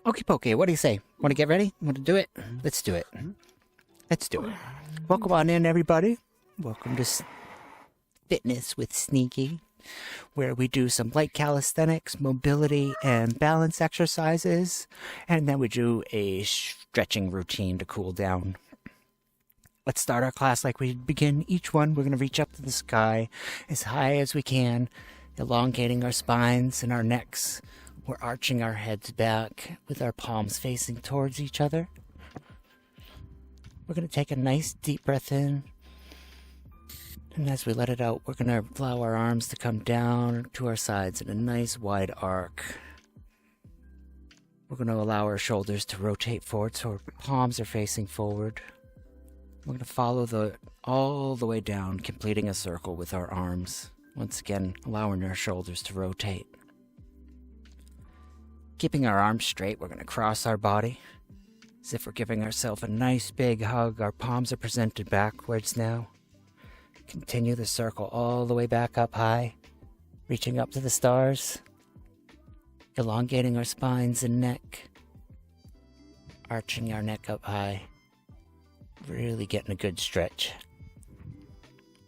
Okie pokie, what do you say? Want to get ready? Want to do it? Let's do it. Let's do it. Welcome on in, everybody. Welcome to Fitness with Sneaky, where we do some light calisthenics, mobility, and balance exercises, and then we do a stretching routine to cool down. Let's start our class like we begin each one. We're going to reach up to the sky as high as we can, elongating our spines and our necks. We're arching our heads back with our palms facing towards each other. We're going to take a nice deep breath in. And as we let it out, we're going to allow our arms to come down to our sides in a nice wide arc. We're going to allow our shoulders to rotate forward so our palms are facing forward. We're going to follow all the way down, completing a circle with our arms. Once again, allowing our shoulders to rotate. Keeping our arms straight, we're going to cross our body as if we're giving ourselves a nice big hug. Our palms are presented backwards now. Continue the circle all the way back up high, reaching up to the stars, elongating our spines and neck, arching our neck up high, really getting a good stretch.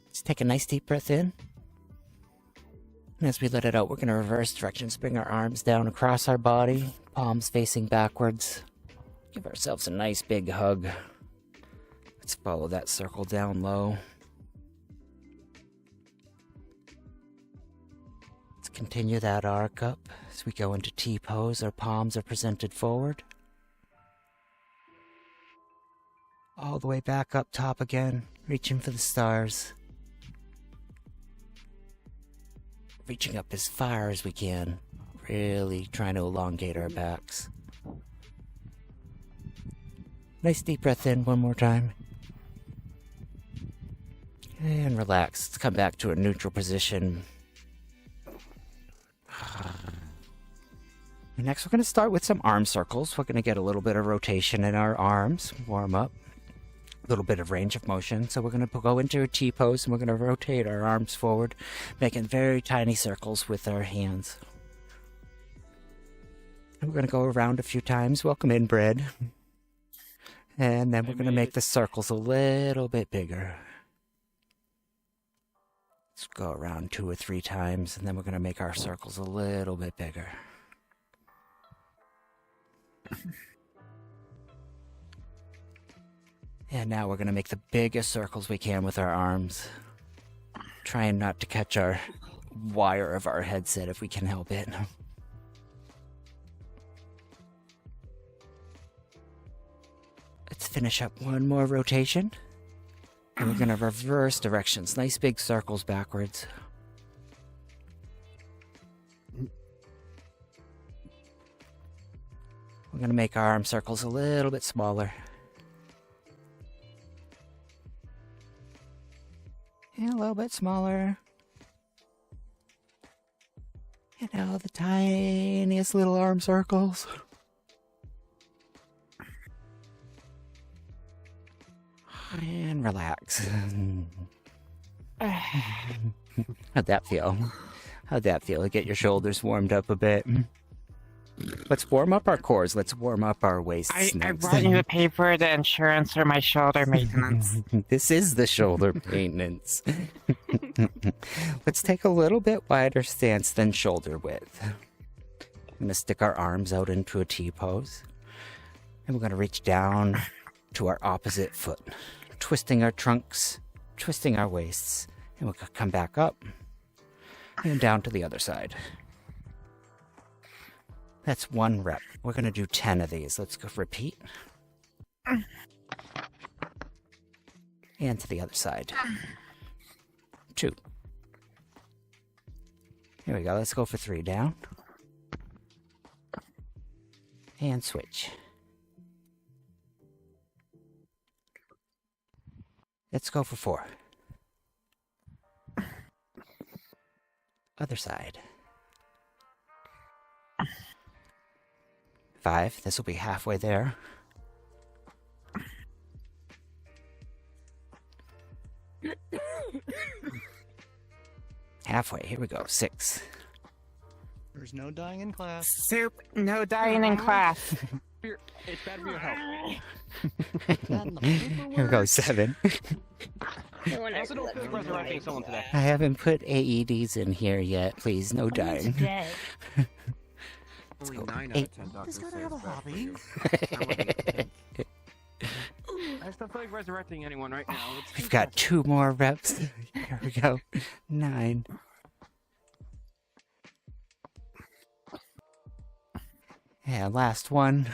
Let's take a nice deep breath in. And as we let it out, we're going to reverse directions, bring our arms down across our body, palms facing backwards. Give ourselves a nice big hug. Let's follow that circle down low. Let's continue that arc up as we go into T-pose. Our palms are presented forward. All the way back up top again, reaching for the stars. Reaching up as far as we can, really trying to elongate our backs. Nice deep breath in one more time. And relax. Let's come back to a neutral position. Next, we're going to start with some arm circles. We're going to get a little bit of rotation in our arms, warm up. A little bit of range of motion. So we're going to go into a T-pose and we're going to rotate our arms forward, making very tiny circles with our hands. And we're going to go around a few times. Welcome in, Bread. And then we're going to make the circles a little bit bigger. Let's go around 2 or 3 times, and then we're going to make our circles a little bit bigger. And now we're going to make the biggest circles we can with our arms. Trying not to catch our wire of our headset if we can help it. Let's finish up one more rotation. And we're going to reverse directions. Nice big circles backwards. We're going to make our arm circles a little bit smaller. And a little bit smaller. And now the tiniest little arm circles. And relax. How'd that feel? How'd that feel? Get your shoulders warmed up a bit. Let's warm up our cores. Let's warm up our waists. I brought you the paper, the insurance, or my shoulder maintenance. This is the shoulder maintenance. Let's take a little bit wider stance than shoulder width. I'm going to stick our arms out into a T-pose. And we're going to reach down to our opposite foot, twisting our trunks, twisting our waists. And we'll come back up and down to the other side. That's 1 rep. We're going to do 10 of these. Let's go repeat. And to the other side. 2. Here we go. Let's go for 3 down. And switch. Let's go for 4. Other side. 5. This will be halfway there. Halfway. Here we go. 6. There's no dying in class. Soup, no dying in class. It's bad for your health. Here we go, 7. Also, don't feel like resurrecting someone today. I haven't put AEDs in here yet. Please, no dying. Only go. 9 out 8. of 10 doctors Just gotta say have a it's bad for hobby. you. I wouldn't- I just don't feel like resurrecting anyone right now. It's We've got 2 more reps. Here we go. 9. Yeah, last one.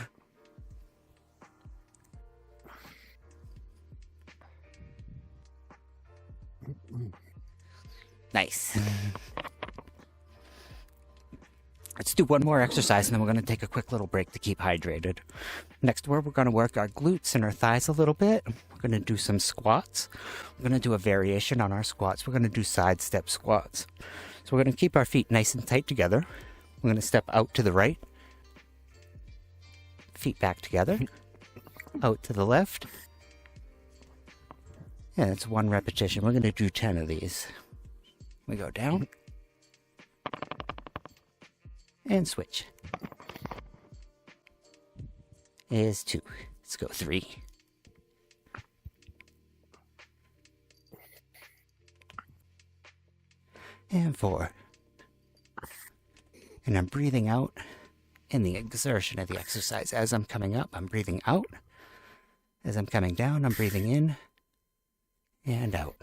Nice. Let's do one more exercise and then we're going to take a quick little break to keep hydrated. Next, we're going to work our glutes and our thighs a little bit. We're going to do some squats. We're going to do a variation on our squats. We're going to do side step squats. So we're going to keep our feet nice and tight together. We're going to step out to the right. Feet back together. Out to the left. Yeah, that's 1 repetition. We're going to do 10 of these. We go down. And switch. Is 2. Let's go 3. And 4. And I'm breathing out in the exertion of the exercise. As I'm coming up, I'm breathing out. As I'm coming down, I'm breathing in and out.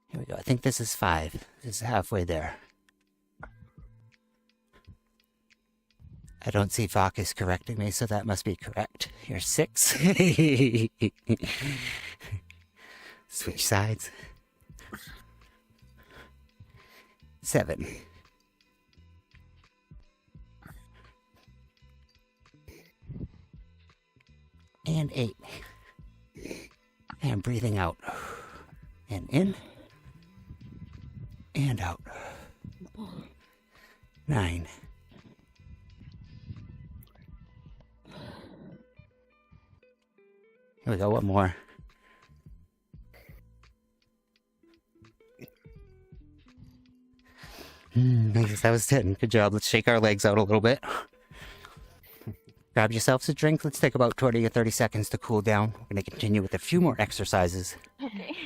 Here we go. I think this is 5. This is halfway there. I don't see Vakis correcting me, so that must be correct. Here's 6. Switch sides. 7. And 8. And breathing out. And in. And out. 9. Here we go, one more. I guess that was 10. Good job. Let's shake our legs out a little bit. Grab yourselves a drink. Let's take about 20 or 30 seconds to cool down. We're going to continue with a few more exercises. Okay.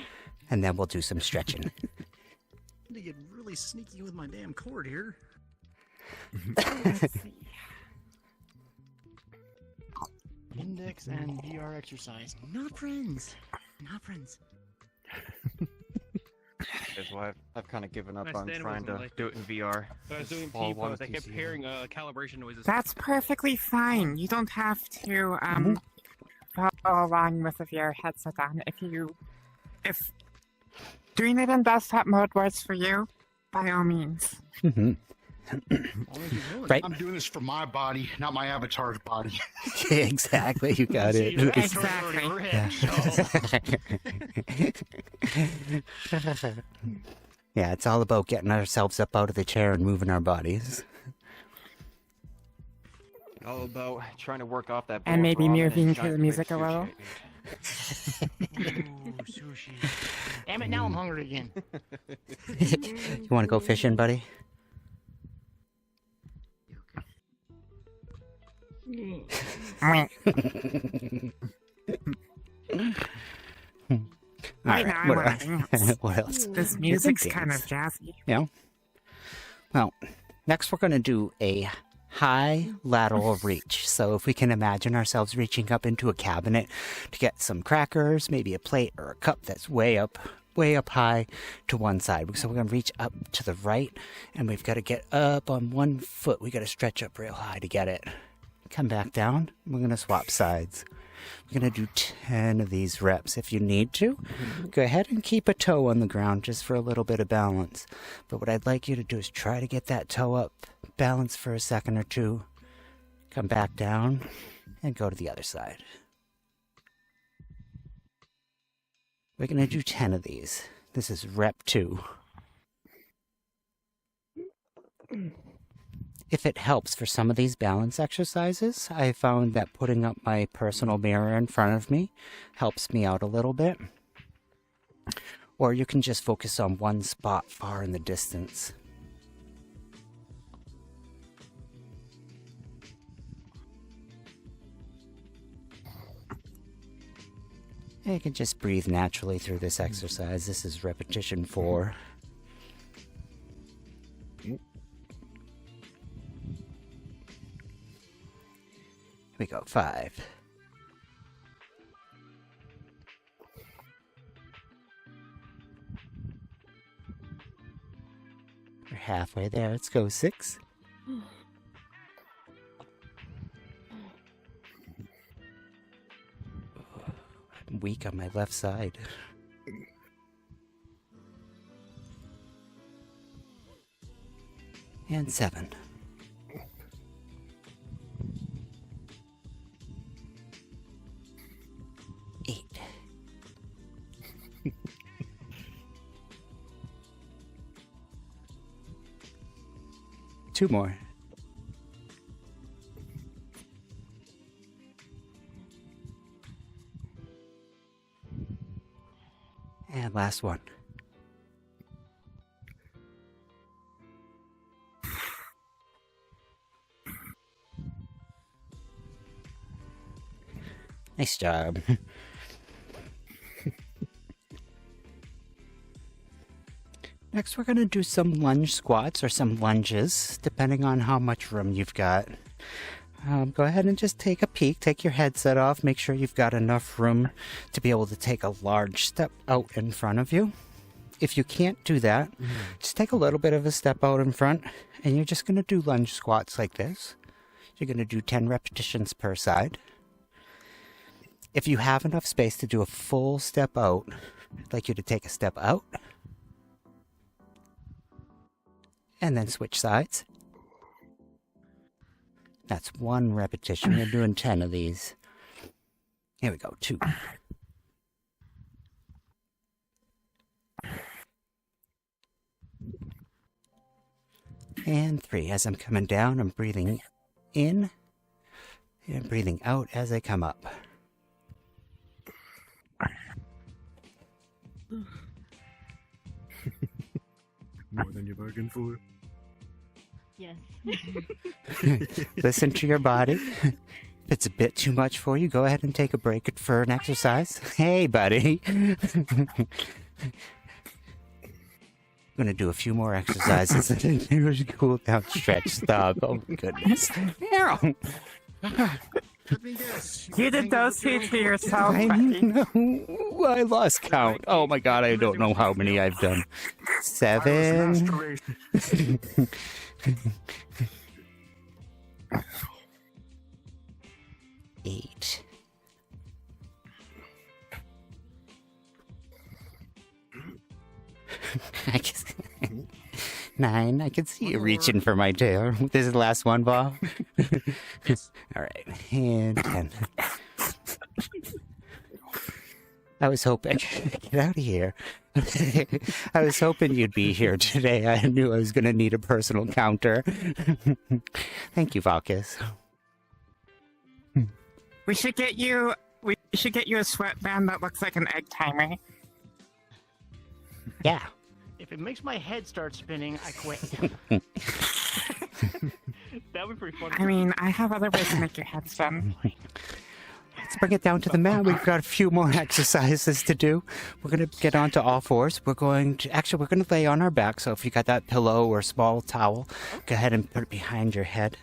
And then we'll do some stretching. I'm gonna get really sneaky with my damn cord here. Index and VR exercise. Not friends. Not friends. That's why I've kind of given up My on stand trying to wasn't like- do it in VR. So I was doing All one T-pose. I kept PC. hearing calibration noises. That's perfectly fine. You don't have to follow along with your headset on. If doing it in desktop mode works for you, by all means. Mhm. Right. I'm doing this for my body, not my avatar's body. Exactly, you got See, it. your ass Exactly. already overhead, so- Yeah, it's all about getting ourselves up out of the chair and moving our bodies. All about trying to work off that. And maybe bowl of ramen moving and to giant the music plate a of little. sushi. Ooh, sushi. Damn it, now I'm hungry again. You want to go fishing, buddy? Right now, I what, want to dance. what else? This You music's can kind of dance. jazzy. Yeah. Well, next we're going to do a high lateral reach. So if we can imagine ourselves reaching up into a cabinet to get some crackers, maybe a plate or a cup that's way up high to one side. So we're going to reach up to the right, and we've got to get up on one foot. We got to stretch up real high to get it. Come back down. We're going to swap sides. We're going to do 10 of these reps. If you need to, go ahead and keep a toe on the ground just for a little bit of balance. But what I'd like you to do is try to get that toe up, balance for a second or two, come back down, and go to the other side. We're going to do 10 of these. This is rep 2. If it helps for some of these balance exercises, I found that putting up my personal mirror in front of me helps me out a little bit. or you can just focus on one spot far in the distance. And you can just breathe naturally through this exercise. This is repetition 4. Here we go, 5. We're halfway there. Let's go 6. I'm weak on my left side. And 7. 8. 2 more. And last one. Nice job. Next, we're going to do some lunge squats or some lunges, depending on how much room you've got. Go ahead and just take a peek, take your headset off, make sure you've got enough room to be able to take a large step out in front of you. If you can't do that, just take a little bit of a step out in front, and you're just going to do lunge squats like this. You're going to do 10 repetitions per side. If you have enough space to do a full step out, I'd like you to take a step out, and then switch sides. That's 1 repetition. We're doing 10 of these. Here we go, 2. And 3. As I'm coming down, I'm breathing in and breathing out as I come up. More than you bargained for. Yes. Listen to your body. If it's a bit too much for you, go ahead and take a break for an exercise. Hey, buddy. I'm going to do a few more exercises and then cool down, stretch, stop. Oh, my goodness. Let me guess. You did those two to yourself, I buddy. know. I lost count. Oh, my God. I don't know how many I've done. 7. Masturbation. 8. 9. I can see you reaching for my tail. This is the last one, Bob. All right. And 10. I was hoping... Get out of here. I was hoping you'd be here today. I knew I was going to need a personal counter. Thank you, Valkis. We should get you a sweatband that looks like an egg timer. Yeah. If it makes my head start spinning, I quit. That would be pretty funny. I mean, I have other ways to make your head spin. Let's bring it down to the mat. We've got a few more exercises to do. We're going to get onto all fours. We're going to lay on our back. So if you got that pillow or small towel, go ahead and put it behind your head.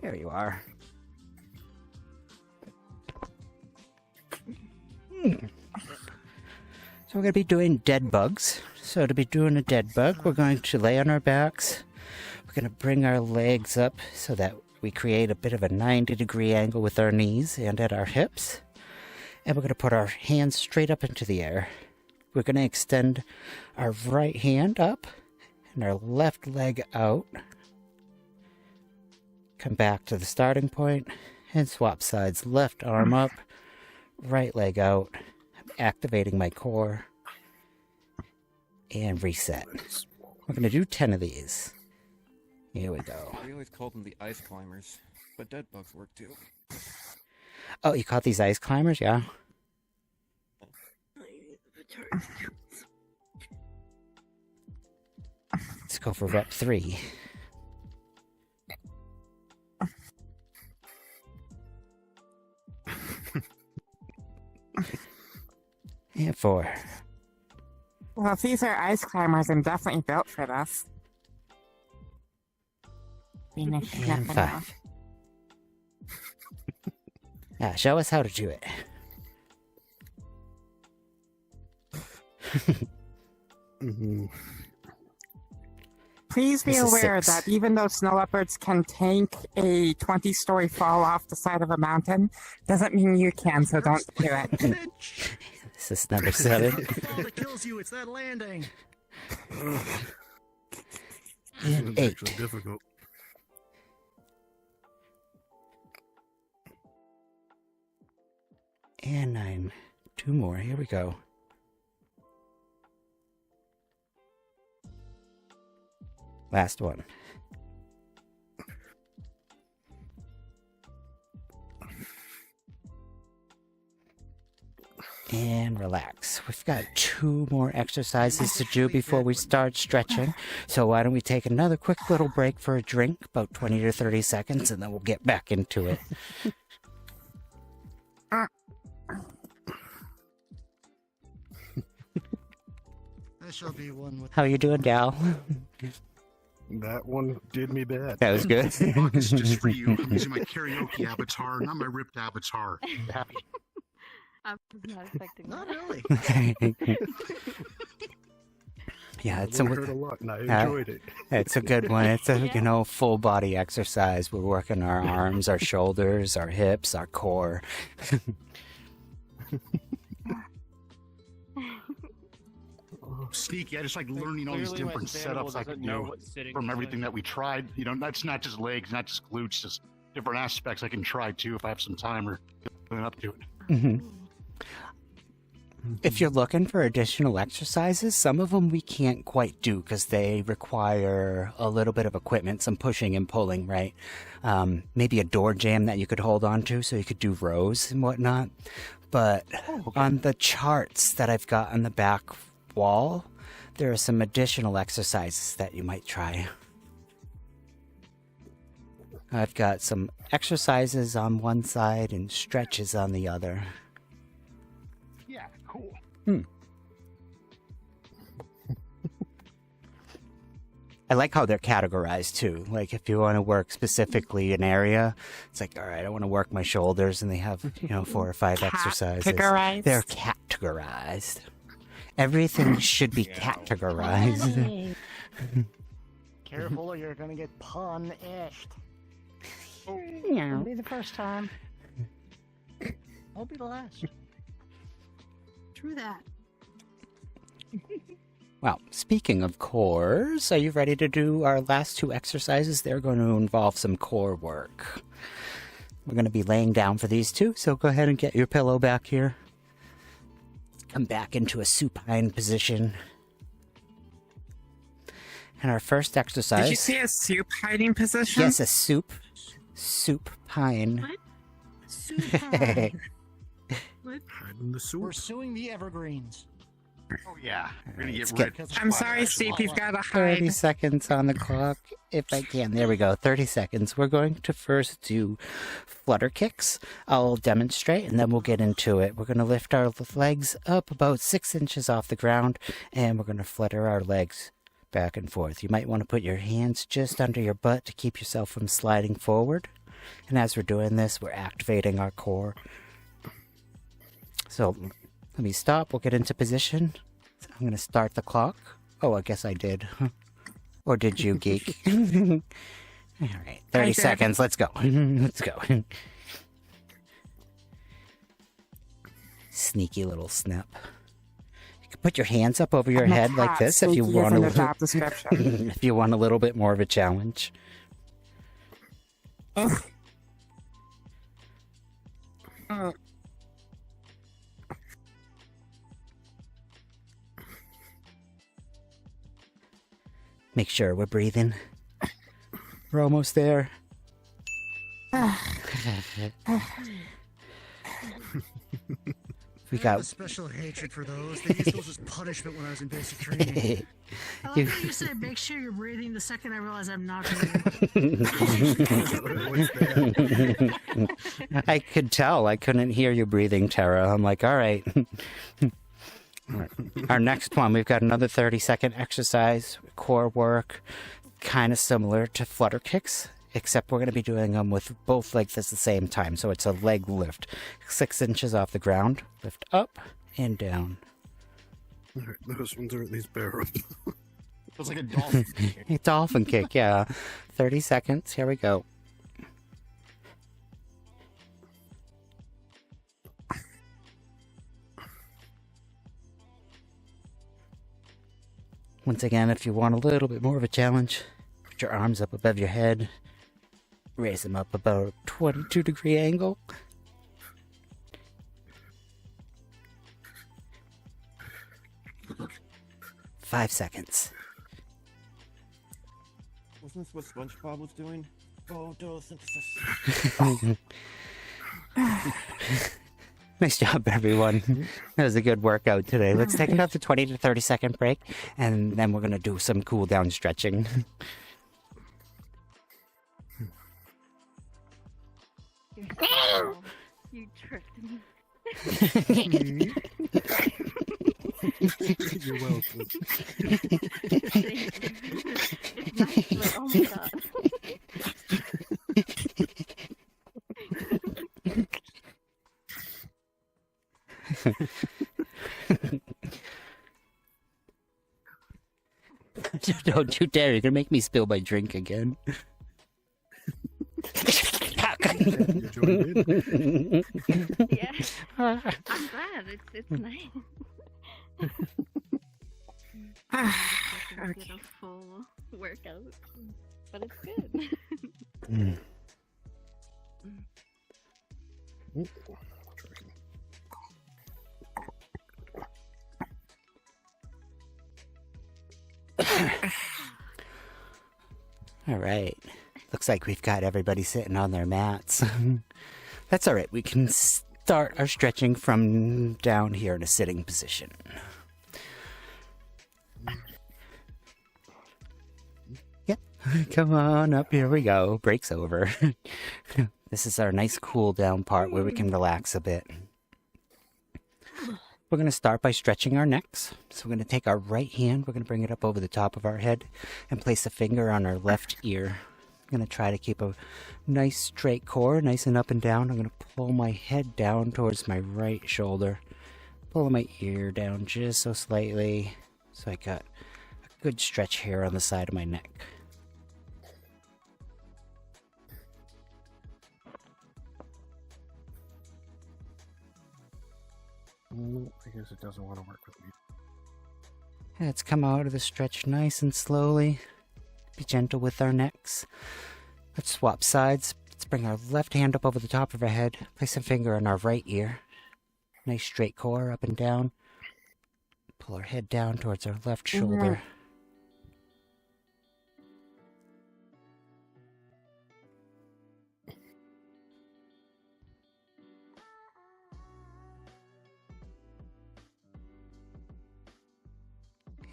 There you are. So we're going to be doing dead bugs. So to be doing a dead bug, we're going to lay on our backs. We're going to bring our legs up so that we create a bit of a 90-degree angle with our knees and at our hips. And we're going to put our hands straight up into the air. We're going to extend our right hand up and our left leg out. Come back to the starting point and swap sides. Left arm up, right leg out. I'm activating my core. And reset. We're going to do 10 of these. Here we go. We always called them the ice climbers, but dead bugs work too. Oh, you caught these ice climbers? Yeah. Let's go for rep 3. And 4. Well, if these are ice climbers, I'm definitely built for this. You And never know. 5. Yeah, show us how to do it. Please be This is aware 6. that even though snow leopards can tank a 20-story fall off the side of a mountain, doesn't mean you can, so don't do it. Bitch! This is number 7. It's the fall that kills you. It's that landing. And It's 8. actually difficult. And 9. 2 more. Here we go. Last one. And relax. We've got 2 more exercises to do before we start stretching. So why don't we take another quick little break for a drink, about 20 to 30 seconds, and then we'll get back into it. That shall be one with How you doing, Dal? That one did me bad. That was good. It's just for you. I'm using my karaoke avatar, not my ripped avatar. Happy. I was not expecting Not that. really. Yeah, it's It a, hurt a lot, and I enjoyed it. it's a good one. It's a, Yeah. full body exercise. We're working our arms, our shoulders, our hips, our core. Sneaky. I just like learning all these different setups I can do from everything that we tried. You know, that's not just legs, not just glutes, just different aspects I can try too if I have some time or feeling up to it. Mhm. If you're looking for additional exercises, some of them we can't quite do because they require a little bit of equipment, some pushing and pulling, right? Maybe a door jamb that you could hold on to so you could do rows and whatnot. But on the charts that I've got on the back wall, there are some additional exercises that you might try. I've got some exercises on one side and stretches on the other. Yeah, cool. I like how they're categorized too. Like if you want to work specifically an area, it's like, all right, I want to work my shoulders, and they have 4 or 5 exercises. Categorized? They're categorized. Everything should be categorized. Careful or you're gonna get punished. Yeah. Won't be the first time. Won't be the last. True that. Well, speaking of cores, are you ready to do our last 2 exercises? They're going to involve some core work. We're going to be laying down for these 2, so go ahead and get your pillow back here. Come back into a supine position. And our first exercise... Did you see a soup hiding position? Yes, a soup pine. What? Super. Hide in the soup. We're suing the Evergreens. Oh yeah, we're gonna Let's get get rid. I'm sorry, Steve, you've got to 30 hide. seconds on the clock, if I can. There we go, 30 seconds. We're going to first do flutter kicks. I'll demonstrate, and then we'll get into it. We're going to lift our legs up about 6 inches off the ground, and we're going to flutter our legs back and forth. You might want to put your hands just under your butt to keep yourself from sliding forward. And as we're doing this, we're activating our core. So let me stop. We'll get into position. I'm going to start the clock. Oh, I guess I did. Or did you, geek? All right, 30 did. seconds. Let's go. Let's go. Sneaky little snap. You can put your hands up over your I'm a head like cat, this if you sneaky is want in a the job description. if you want a little bit more of a challenge. Make sure we're breathing. We're almost there. We I have a got. special hatred for those. They used those as punishment when I was in basic training. I like how you said, make sure you're breathing the second I realize I'm not breathing. What's that? I could tell. I couldn't hear you breathing, Tara. I'm like, all right. All right. Our next one, we've got another 30-second exercise, core work, kind of similar to flutter kicks, except we're going to be doing them with both legs at the same time. So it's a leg lift. 6 inches off the ground, lift up and down. Alright, those ones are at least bearable. It's like a dolphin. A dolphin kick, yeah. 30 seconds. Here we go. Once again, if you want a little bit more of a challenge, put your arms up above your head. Raise them up about a 22-degree angle. Five seconds. Wasn't this what SpongeBob was doing? Photosynthesis. Nice job, everyone. That was a good workout today. Let's take another 20 to 30 second break, and then we're going to do some cool down stretching. You're so- you tricked me. You're welcome. Thank you. It's nice, but oh my god. Don't you dare, you're going to make me spill my drink again. You joined in? Yeah. I'm glad. It's nice. I can get a full workout, but it's good. Mm. All right. Looks like we've got everybody sitting on their mats. That's all right. We can start our stretching from down here in a sitting position. Yep. Come on up. Here we go. Break's over. This is our nice cool down part where we can relax a bit. We're going to start by stretching our necks. So we're going to take our right hand, we're going to bring it up over the top of our head and place a finger on our left ear. I'm going to try to keep a nice straight core, nice and up and down. I'm going to pull my head down towards my right shoulder. Pull my ear down just so slightly. So I got a good stretch here on the side of my neck. I guess it doesn't want to work with me. Let's come out of the stretch nice and slowly. Be gentle with our necks. Let's swap sides. Let's bring our left hand up over the top of our head. Place a finger on our right ear. Nice straight core up and down. Pull our head down towards our left shoulder.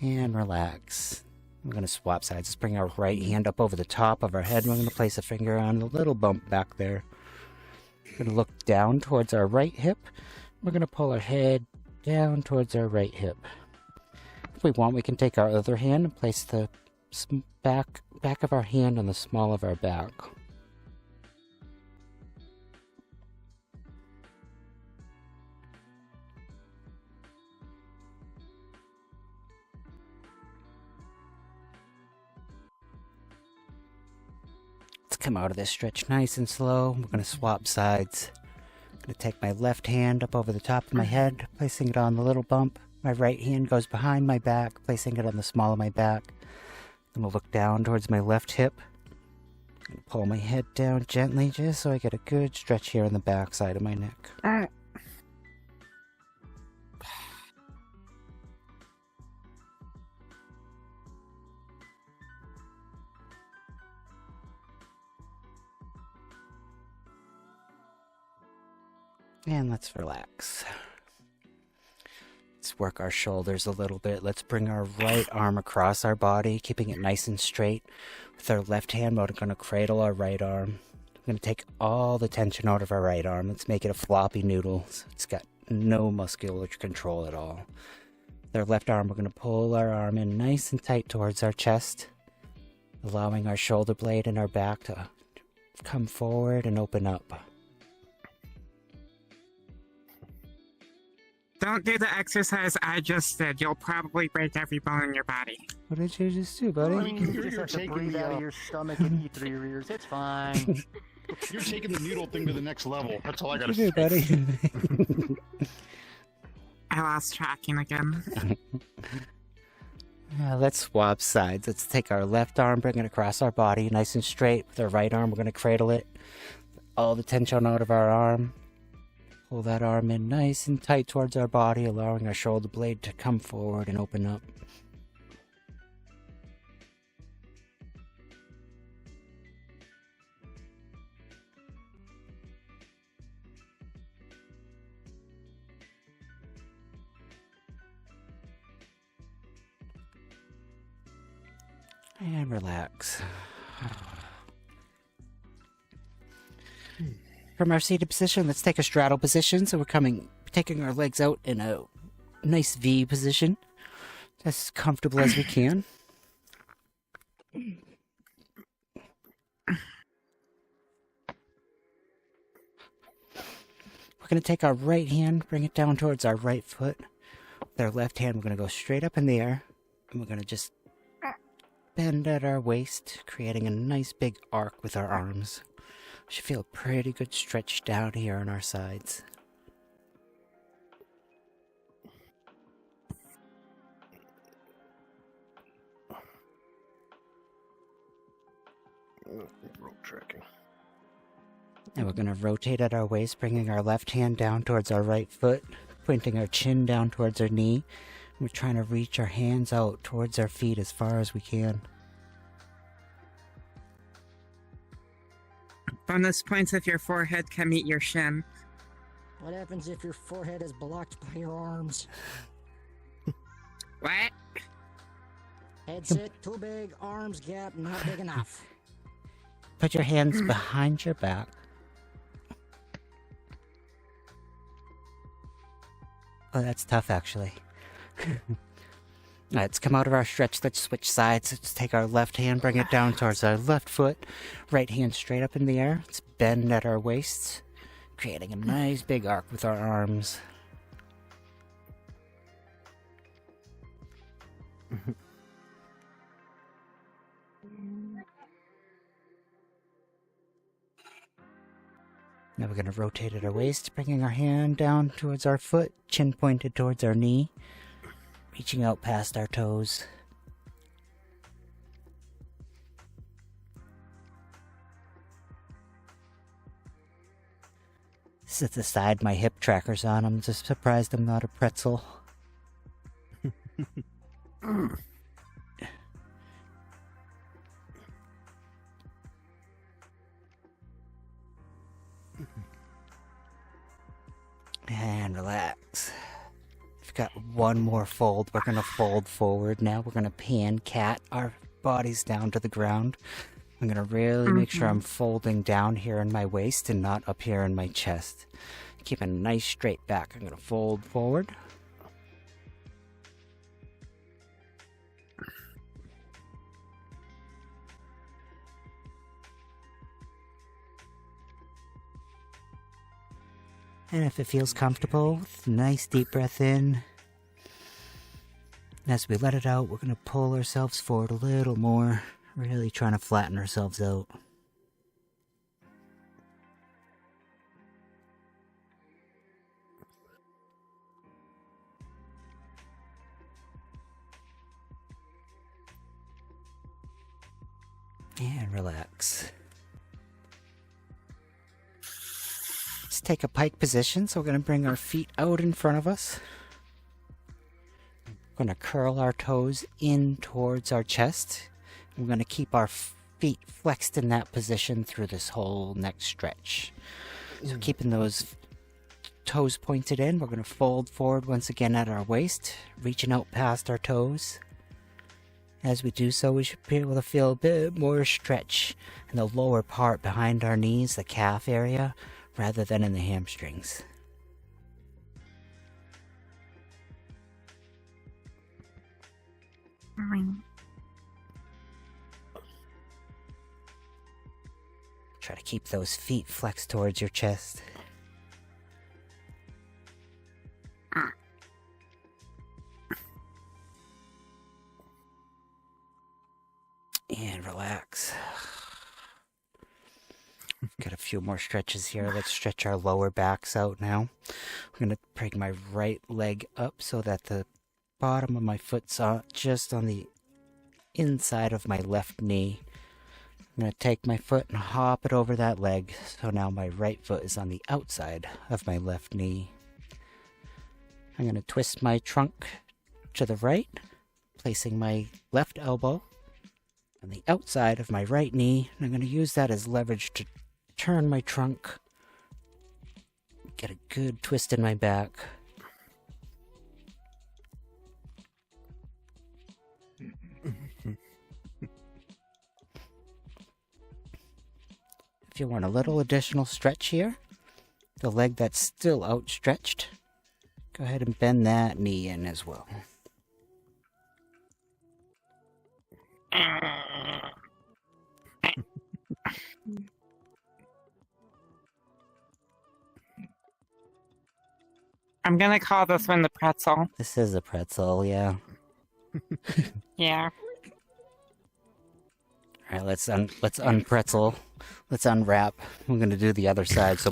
And relax. We're going to swap sides. Let's bring our right hand up over the top of our head. We're going to place a finger on the little bump back there. We're going to look down towards our right hip. We're going to pull our head down towards our right hip. If we want, we can take our other hand and place the back of our hand on the small of our back. Come out of this stretch nice and slow. We're going to swap sides. I'm going to take my left hand up over the top of my head, placing it on the little bump. My right hand goes behind my back, placing it on the small of my back. I'm going to look down towards my left hip. I'm going to pull my head down gently just so I get a good stretch here on the back side of my neck. And let's relax. Let's work our shoulders a little bit. Let's bring our right arm across our body, keeping it nice and straight. With our left hand, we're going to cradle our right arm. We're going to take all the tension out of our right arm. Let's make it a floppy noodle. So it's got no muscular control at all. With our left arm, we're going to pull our arm in nice and tight towards our chest, allowing our shoulder blade and our back to come forward and open up. Don't do the exercise I just did. You'll probably break every bone in your body. What did you just do, buddy? I mean, You just have to breathe out of your stomach and eat through your ears. It's fine. You're taking the noodle thing to the next level. That's all I gotta What say. did you do, buddy? I lost tracking again. Let's swap sides. Let's take our left arm, bring it across our body, nice and straight. With our right arm, we're going to cradle it. All the tension out of our arm. Pull that arm in nice and tight towards our body, allowing our shoulder blade to come forward and open up. And relax. From our seated position, let's take a straddle position. So we're taking our legs out in a nice V position, as comfortable as we can. We're going to take our right hand, bring it down towards our right foot. With our left hand, we're going to go straight up in the air, and we're going to just bend at our waist, creating a nice big arc with our arms. We should feel a pretty good stretch down here on our sides. Rope tracking. And we're going to rotate at our waist, bringing our left hand down towards our right foot, pointing our chin down towards our knee. We're trying to reach our hands out towards our feet as far as we can. Bonus points if your forehead can meet your shin. What happens if your forehead is blocked by your arms? What? Head sit, too big, arms gap, not big enough. Put your hands behind your back. Oh, that's tough, actually. Let's come out of our stretch. Let's switch sides. Let's take our left hand, bring it down towards our left foot. Right hand straight up in the air. Let's bend at our waists, creating a nice big arc with our arms. Now we're going to rotate at our waist, bringing our hand down towards our foot, chin pointed towards our knee, reaching out past our toes. Set aside my hip trackers on. I'm just surprised I'm not a pretzel. And relax. We've got one more fold. We're going to fold forward now. We're going to pan cat our bodies down to the ground. I'm going to really make sure I'm folding down here in my waist and not up here in my chest. Keep a nice straight back. I'm going to fold forward. And if it feels comfortable, nice deep breath in. As we let it out, we're going to pull ourselves forward a little more, really trying to flatten ourselves out. And relax. Let's take a pike position, so we're going to bring our feet out in front of us. We're going to curl our toes in towards our chest. We're going to keep our feet flexed in that position through this whole neck stretch. So keeping those toes pointed in. We're going to fold forward once again at our waist, reaching out past our toes. As we do so, we should be able to feel a bit more stretch in the lower part behind our knees, the calf area, rather than in the hamstrings. Try to keep those feet flexed towards your chest. And relax. Got a few more stretches here. Let's stretch our lower backs out now. I'm going to bring my right leg up so that the bottom of my foot's just on the inside of my left knee. I'm going to take my foot and hop it over that leg, so now my right foot is on the outside of my left knee. I'm going to twist my trunk to the right, placing my left elbow on the outside of my right knee. And I'm going to use that as leverage to turn my trunk, get a good twist in my back. If you want a little additional stretch here, the leg that's still outstretched, go ahead and bend that knee in as well. I'm gonna call this one the pretzel. This is a pretzel, yeah. Yeah. Alright, let's unpretzel. Let's unwrap. I'm gonna do the other side, so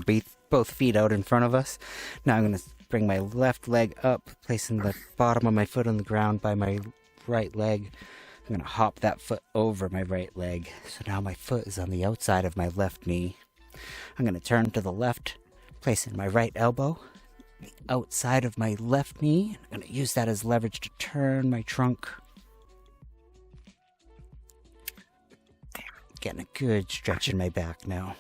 both feet out in front of us. Now I'm gonna bring my left leg up, placing the bottom of my foot on the ground by my right leg. I'm gonna hop that foot over my right leg. So now my foot is on the outside of my left knee. I'm gonna turn to the left, placing my right elbow the outside of my left knee. I'm gonna use that as leverage to turn my trunk. Getting a good stretch in my back now.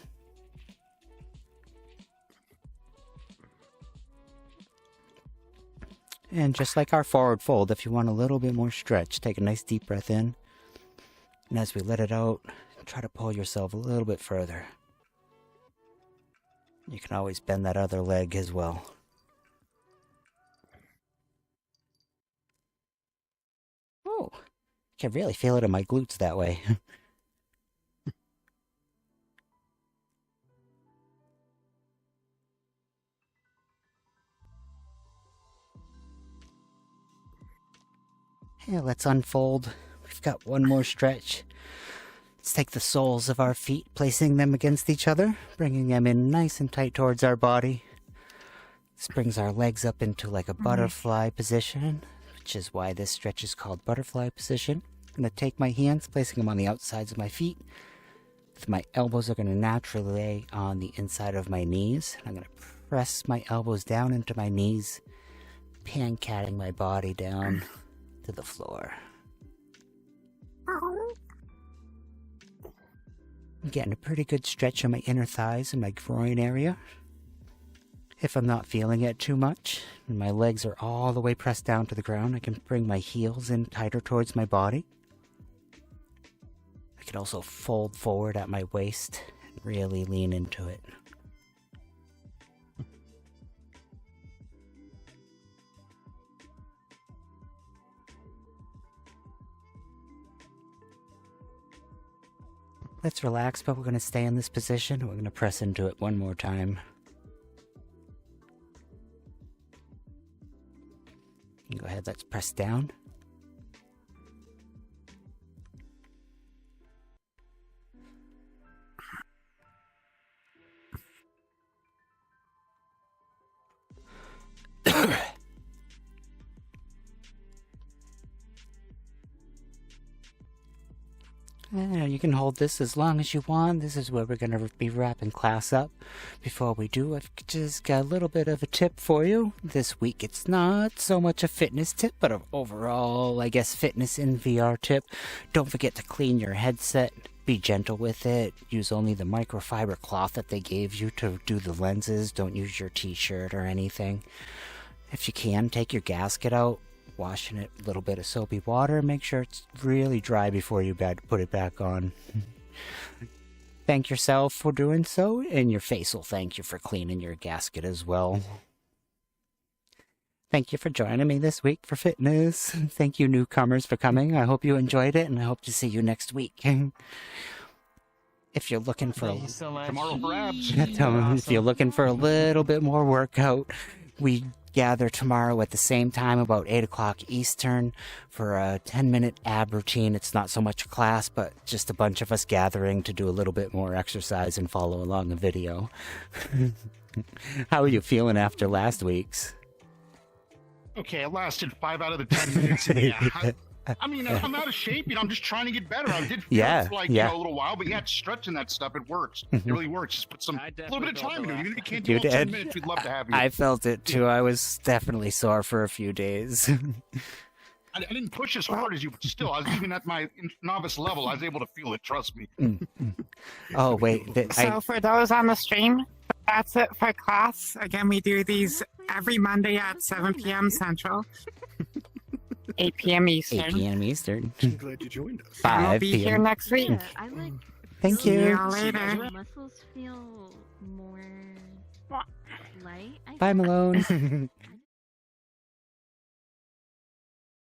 And just like our forward fold, if you want a little bit more stretch, take a nice deep breath in. And as we let it out, try to pull yourself a little bit further. You can always bend that other leg as well. Oh, I can really feel it in my glutes that way. Yeah, let's unfold. We've got one more stretch. Let's take the soles of our feet, placing them against each other, bringing them in nice and tight towards our body. This brings our legs up into like a butterfly position, which is why this stretch is called butterfly position. I'm going to take my hands, placing them on the outsides of my feet. My elbows are going to naturally lay on the inside of my knees. I'm going to press my elbows down into my knees, pan-catting my body down to the floor. I'm getting a pretty good stretch on my inner thighs and my groin area. If I'm not feeling it too much, and my legs are all the way pressed down to the ground, I can bring my heels in tighter towards my body. I can also fold forward at my waist and really lean into it. Let's relax, but we're going to stay in this position. We're going to press into it one more time. Go ahead, let's press down. You can hold this as long as you want. This is where we're going to be wrapping class up. Before we do, I've just got a little bit of a tip for you. This week it's not so much a fitness tip, but an overall, I guess, fitness in VR tip. Don't forget to clean your headset be gentle with it. Use only the microfiber cloth that they gave you to do the lenses. Don't use your t-shirt or anything. If you can, take your gasket out, wash in it a little bit of soapy water. Make sure it's really dry before you put it back on. Thank yourself for doing so, and your face will thank you for cleaning your gasket as well. Thank you for joining me this week for fitness. Thank you, newcomers, for coming. I hope you enjoyed it, and I hope to see you next week. If you're looking for Tomorrow for abs. if you're looking for a little bit more workout, we gather tomorrow at the same time, about 8 o'clock Eastern, for a 10-minute ab routine. It's not so much a class, but just a bunch of us gathering to do a little bit more exercise and follow along the video. How are you feeling after last week's? Okay, it lasted 5 out of the 10 minutes. Yeah. I mean, I'm out of shape. I'm just trying to get better. I did feel it for a little while, but stretching that stuff, it works. It really works. Just put a little bit of time into it. Even if you can't do it in 10 minutes, we'd love to have you. I felt it too. I was definitely sore for a few days. I didn't push as hard as you, but still, I was even at my novice level. I was able to feel it. Trust me. Oh, wait. So for those on the stream, that's it for class. Again, we do these every Monday at 7 p.m. Central, 8 p.m. Eastern. 8 p.m. Eastern. I'm glad you joined us. 5 I'll be p.m. here next week. Yeah, I like. Thank See you. y'all later. My muscles feel more light. Bye, Malone.